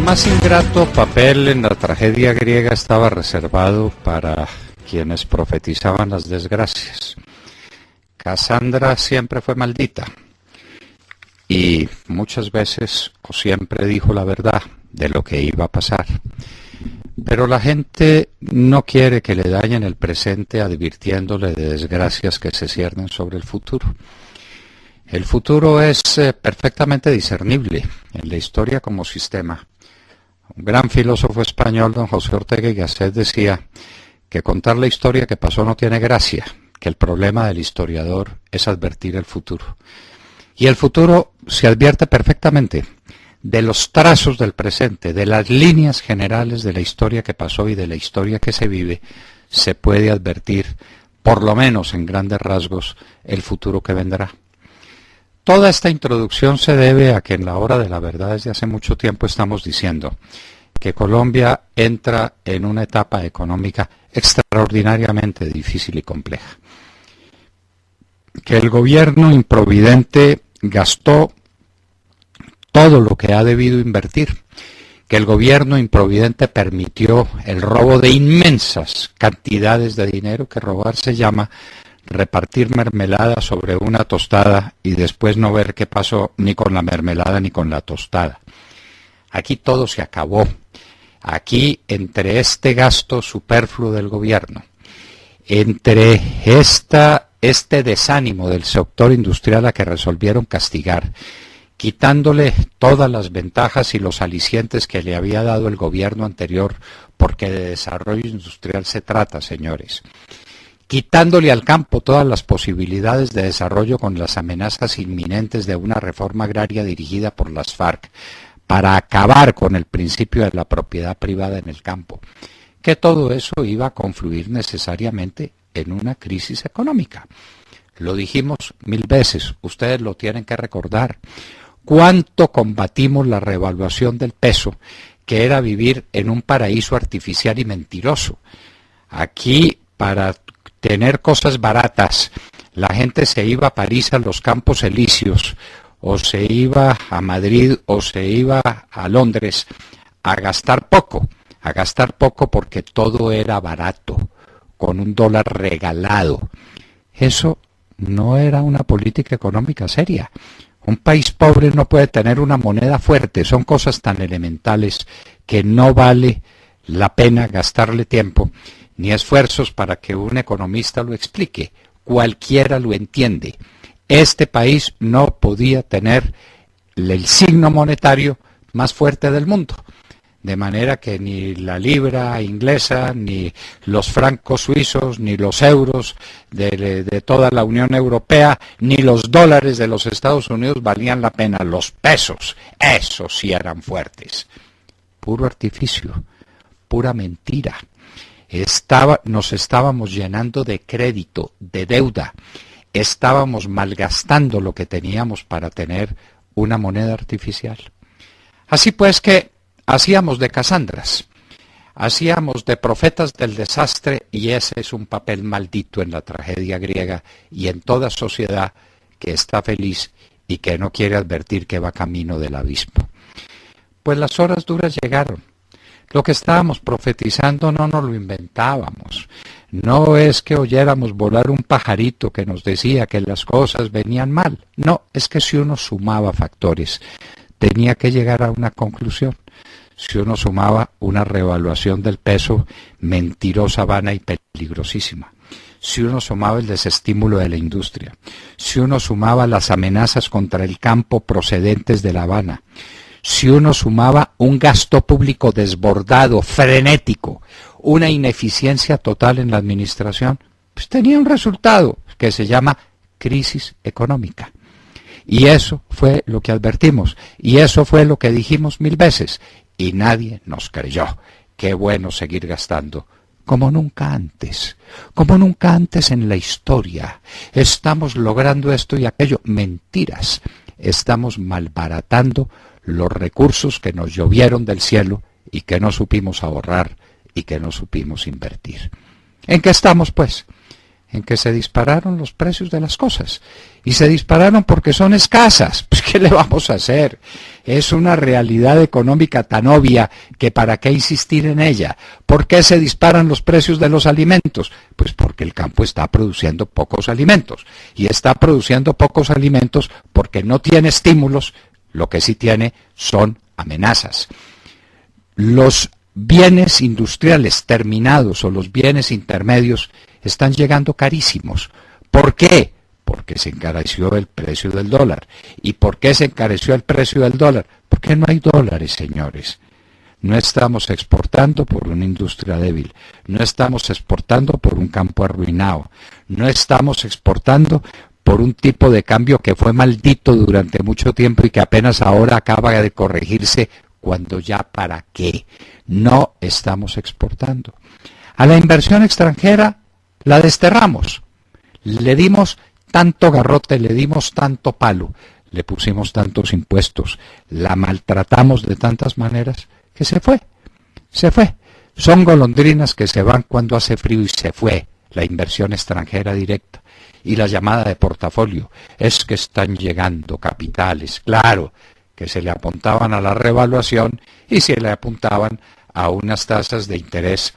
más ingrato papel en la tragedia griega estaba reservado para quienes profetizaban las desgracias. Casandra siempre fue maldita y muchas veces o siempre dijo la verdad de lo que iba a pasar. Pero la gente no quiere que le dañen el presente advirtiéndole de desgracias que se ciernen sobre el futuro. El futuro es perfectamente discernible en la historia como sistema. Un gran filósofo español, don José Ortega y Gasset, decía que contar la historia que pasó no tiene gracia, que el problema del historiador es advertir el futuro. Y el futuro se advierte perfectamente de los trazos del presente, de las líneas generales de la historia que pasó y de la historia que se vive, se puede advertir, por lo menos en grandes rasgos, el futuro que vendrá. Toda esta introducción se debe a que en la hora de la verdad desde hace mucho tiempo estamos diciendo que Colombia entra en una etapa económica extraordinariamente difícil y compleja. Que el gobierno improvidente gastó todo lo que ha debido invertir, que el gobierno improvidente permitió el robo de inmensas cantidades de dinero, que robar se llama repartir mermelada sobre una tostada y después no ver qué pasó ni con la mermelada ni con la tostada. Aquí todo se acabó. Aquí, entre este gasto superfluo del gobierno, entre este desánimo del sector industrial a que resolvieron castigar, quitándole todas las ventajas y los alicientes que le había dado el gobierno anterior, porque de desarrollo industrial se trata, señores, quitándole al campo todas las posibilidades de desarrollo con las amenazas inminentes de una reforma agraria dirigida por las FARC para acabar con el principio de la propiedad privada en el campo, que todo eso iba a confluir necesariamente en una crisis económica. Lo dijimos 1000 veces, ustedes lo tienen que recordar. ¿Cuánto combatimos la revaluación del peso, que era vivir en un paraíso artificial y mentiroso? Aquí, para tener cosas baratas, la gente se iba a París a los Campos Elíseos, o se iba a Madrid, o se iba a Londres a gastar poco porque todo era barato, con $1 regalado. Eso no era una política económica seria. Un país pobre no puede tener una moneda fuerte, son cosas tan elementales que no vale la pena gastarle tiempo ni esfuerzos para que un economista lo explique. Cualquiera lo entiende. Este país no podía tener el signo monetario más fuerte del mundo, de manera que ni la libra inglesa, ni los francos suizos, ni los euros de toda la Unión Europea, ni los dólares de los Estados Unidos valían la pena. Los pesos, esos sí eran fuertes. Puro artificio, pura mentira. Nos estábamos llenando de crédito, de deuda. Estábamos malgastando lo que teníamos para tener una moneda artificial. Así pues que hacíamos de Casandras, hacíamos de profetas del desastre, y ese es un papel maldito en la tragedia griega y en toda sociedad que está feliz y que no quiere advertir que va camino del abismo. Pues las horas duras llegaron. Lo que estábamos profetizando no nos lo inventábamos. No es que oyéramos volar un pajarito que nos decía que las cosas venían mal. No, es que si uno sumaba factores, tenía que llegar a una conclusión. Si uno sumaba una revaluación del peso mentirosa, vana y peligrosísima, si uno sumaba el desestímulo de la industria, si uno sumaba las amenazas contra el campo procedentes de La Habana, si uno sumaba un gasto público desbordado, frenético, una ineficiencia total en la administración, pues tenía un resultado que se llama crisis económica. Y eso fue lo que advertimos, y eso fue lo que dijimos 1000 veces, y nadie nos creyó. Qué bueno seguir gastando, como nunca antes en la historia. Estamos logrando esto y aquello. Mentiras. Estamos malbaratando los recursos que nos llovieron del cielo y que no supimos ahorrar y que no supimos invertir. ¿En qué estamos, pues? en que se dispararon los precios de las cosas. Y se dispararon porque son escasas. Pues, ¿qué le vamos a hacer? Es una realidad económica tan obvia que para qué insistir en ella. ¿Por qué se disparan los precios de los alimentos? Pues porque el campo está produciendo pocos alimentos. Y está produciendo pocos alimentos porque no tiene estímulos. Lo que sí tiene son amenazas. Los bienes industriales terminados o los bienes intermedios están llegando carísimos. ¿Por qué? Porque se encareció el precio del dólar. ¿Y por qué se encareció el precio del dólar? Porque no hay dólares, señores. No estamos exportando por una industria débil. No estamos exportando por un campo arruinado. No estamos exportando por un tipo de cambio que fue maldito durante mucho tiempo y que apenas ahora acaba de corregirse, cuando ya para qué. No estamos exportando. A la inversión extranjera la desterramos. Le dimos tanto garrote, le dimos tanto palo, le pusimos tantos impuestos, la maltratamos de tantas maneras que se fue. Son golondrinas que se van cuando hace frío y se fue la inversión extranjera directa. Y la llamada de portafolio es que están llegando capitales, claro, que se le apuntaban a la revaluación y se le apuntaban a unas tasas de interés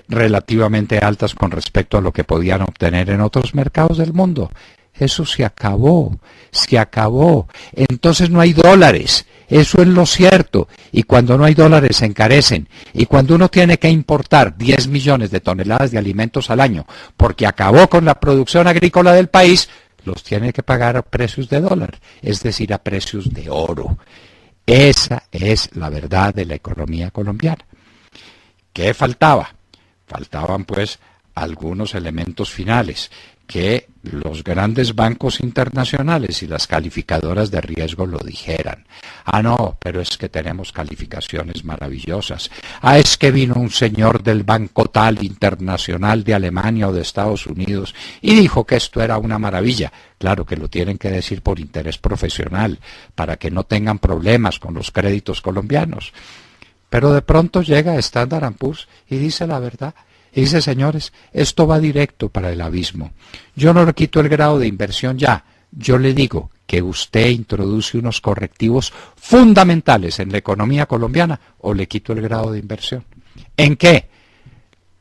relativamente altas con respecto a lo que podían obtener en otros mercados del mundo. Eso se acabó. Entonces no hay dólares, eso es lo cierto. Y cuando no hay dólares se encarecen. Y cuando uno tiene que importar 10 millones de toneladas de alimentos al año porque acabó con la producción agrícola del país, los tiene que pagar a precios de dólar, es decir, a precios de oro. Esa es la verdad de la economía colombiana. ¿Qué faltaba? Faltaban pues algunos elementos finales, que los grandes bancos internacionales y las calificadoras de riesgo lo dijeran. Ah, no, pero es que tenemos calificaciones maravillosas. Ah, es que vino un señor del Banco Tal Internacional de Alemania o de Estados Unidos y dijo que esto era una maravilla. Claro que lo tienen que decir por interés profesional, para que no tengan problemas con los créditos colombianos. Pero de pronto llega Standard & Poor's y dice la verdad. Y dice, señores, esto va directo para el abismo. Yo no le quito el grado de inversión ya. Yo le digo que usted introduce unos correctivos fundamentales en la economía colombiana o le quito el grado de inversión. ¿En qué?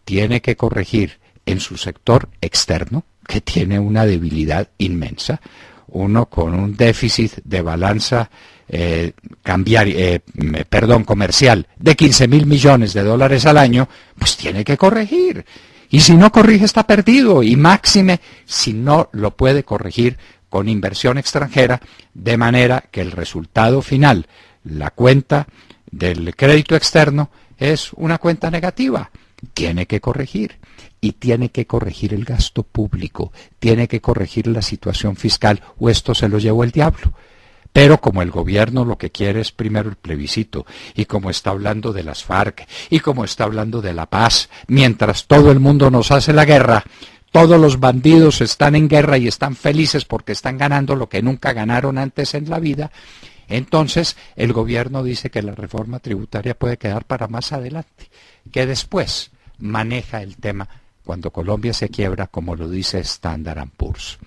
Tiene que corregir en su sector externo, que tiene una debilidad inmensa. Uno con un déficit de balanza comercial de 15.000 millones de dólares al año, pues tiene que corregir. Y si no corrige está perdido, y máxime si no lo puede corregir con inversión extranjera, de manera que el resultado final, la cuenta del crédito externo, es una cuenta negativa. Tiene que corregir. Y tiene que corregir el gasto público, tiene que corregir la situación fiscal, o esto se lo llevó el diablo. Pero como el gobierno lo que quiere es primero el plebiscito, y como está hablando de las FARC, y como está hablando de la paz, mientras todo el mundo nos hace la guerra, todos los bandidos están en guerra y están felices porque están ganando lo que nunca ganaron antes en la vida, entonces el gobierno dice que la reforma tributaria puede quedar para más adelante, que después maneja el tema cuando Colombia se quiebra, como lo dice Standard & Poor's.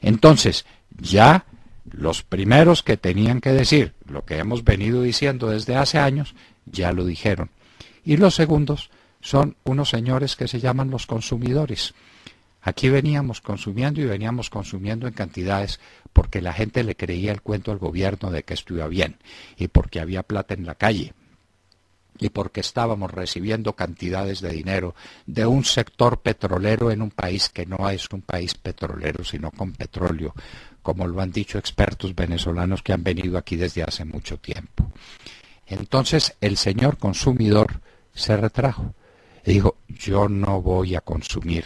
Entonces, ya los primeros que tenían que decir lo que hemos venido diciendo desde hace años, ya lo dijeron. Y los segundos son unos señores que se llaman los consumidores. Aquí veníamos consumiendo y veníamos consumiendo en cantidades porque la gente le creía el cuento al gobierno de que esto iba bien y porque había plata en la calle. Y porque estábamos recibiendo cantidades de dinero de un sector petrolero en un país que no es un país petrolero, sino con petróleo, como lo han dicho expertos venezolanos que han venido aquí desde hace mucho tiempo. Entonces el señor consumidor se retrajo y dijo, yo no voy a consumir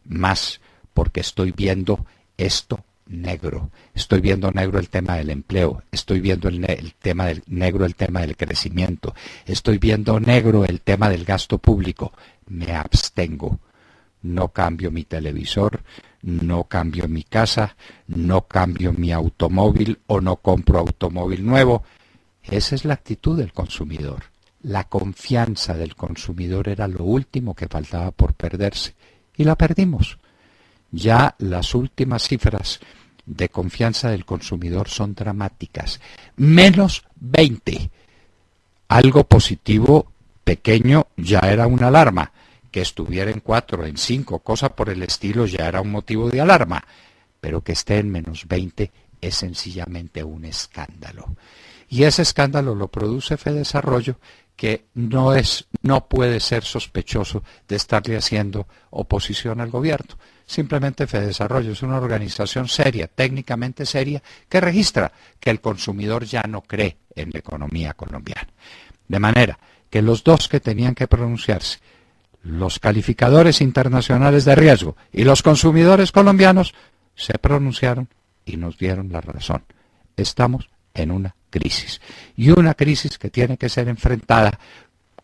más porque estoy viendo esto negro. Estoy viendo negro el tema del empleo, estoy viendo el tema del negro el tema del crecimiento, estoy viendo negro el tema del gasto público. Me abstengo. No cambio mi televisor, no cambio mi casa, no cambio mi automóvil o no compro automóvil nuevo. Esa es la actitud del consumidor. La confianza del consumidor era lo último que faltaba por perderse y la perdimos. Ya las últimas cifras de confianza del consumidor son dramáticas. Menos 20. Algo positivo pequeño ya era una alarma. Que estuviera en 4, en 5, cosa por el estilo ya era un motivo de alarma. Pero que esté en menos 20 es sencillamente un escándalo. Y ese escándalo lo produce Fedesarrollo, que no puede ser sospechoso de estarle haciendo oposición al gobierno. Simplemente Fedesarrollo es una organización seria, técnicamente seria, que registra que el consumidor ya no cree en la economía colombiana. De manera que los dos que tenían que pronunciarse, los calificadores internacionales de riesgo y los consumidores colombianos, se pronunciaron y nos dieron la razón. Estamos en una crisis. Y una crisis que tiene que ser enfrentada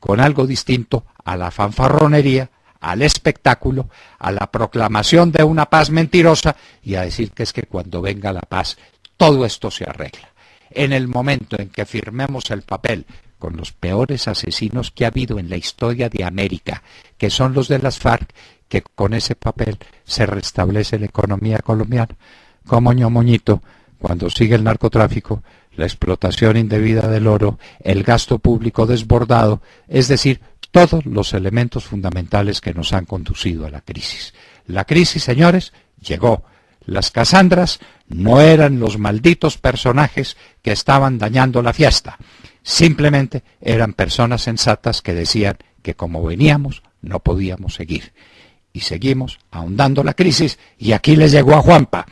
con algo distinto a la fanfarronería, al espectáculo, a la proclamación de una paz mentirosa y a decir que es que cuando venga la paz todo esto se arregla. En el momento en que firmemos el papel con los peores asesinos que ha habido en la historia de América, que son los de las FARC, que con ese papel se restablece la economía colombiana, como Ñomoñito, cuando sigue el narcotráfico, la explotación indebida del oro, el gasto público desbordado, es decir, todos los elementos fundamentales que nos han conducido a la crisis. La crisis, señores, llegó. Las Casandras no eran los malditos personajes que estaban dañando la fiesta. Simplemente eran personas sensatas que decían que como veníamos no podíamos seguir. Y seguimos ahondando la crisis y aquí les llegó a Juanpa.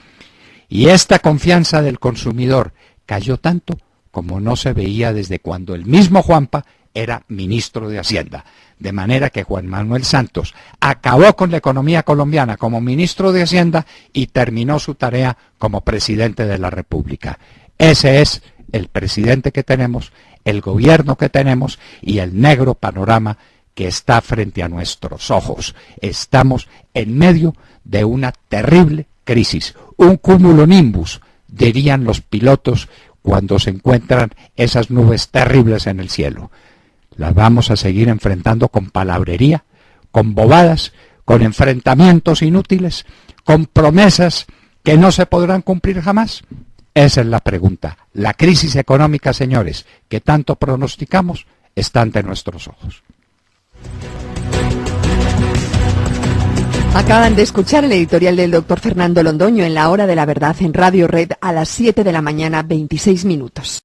Y esta confianza del consumidor cayó tanto como no se veía desde cuando el mismo Juanpa era ministro de Hacienda. De manera que Juan Manuel Santos acabó con la economía colombiana como ministro de Hacienda y terminó su tarea como presidente de la República. Ese es el presidente que tenemos, el gobierno que tenemos y el negro panorama que está frente a nuestros ojos. Estamos en medio de una terrible crisis, un cumulonimbus, dirían los pilotos cuando se encuentran esas nubes terribles en el cielo. Las vamos a seguir enfrentando con palabrería, con bobadas, con enfrentamientos inútiles, con promesas que no se podrán cumplir jamás. Esa es la pregunta. La crisis económica, señores, que tanto pronosticamos, está ante nuestros ojos. Acaban de escuchar el editorial del doctor Fernando Londoño en La Hora de la Verdad en Radio Red a las 7 de la mañana, 26 minutos.